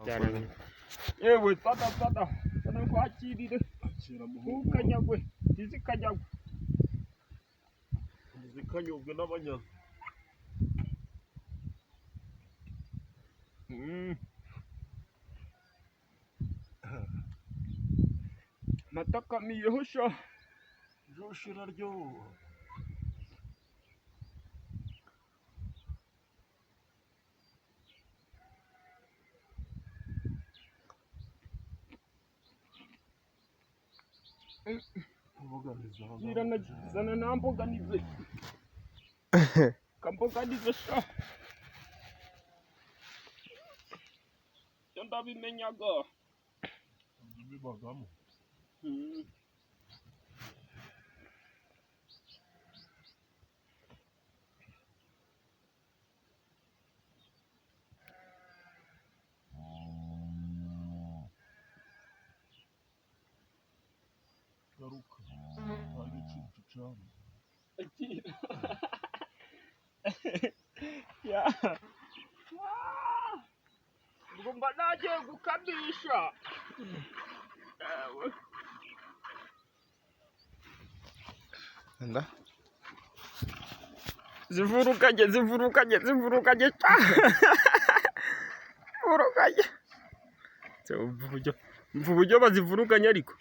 byarangiye. Yewe fata sana kwakirire ukanyagwe izikanyagwe zikanyobwe n'abanya matakamiyeho sha joshira ryo zana namboganize kamboganize sha ndabimenyaga bibagamo garuka hari ikintu cyane ya ngomba nagiye gukamisha Anda? zivurukanye zivurukanye uburyo bazivurukanye ariko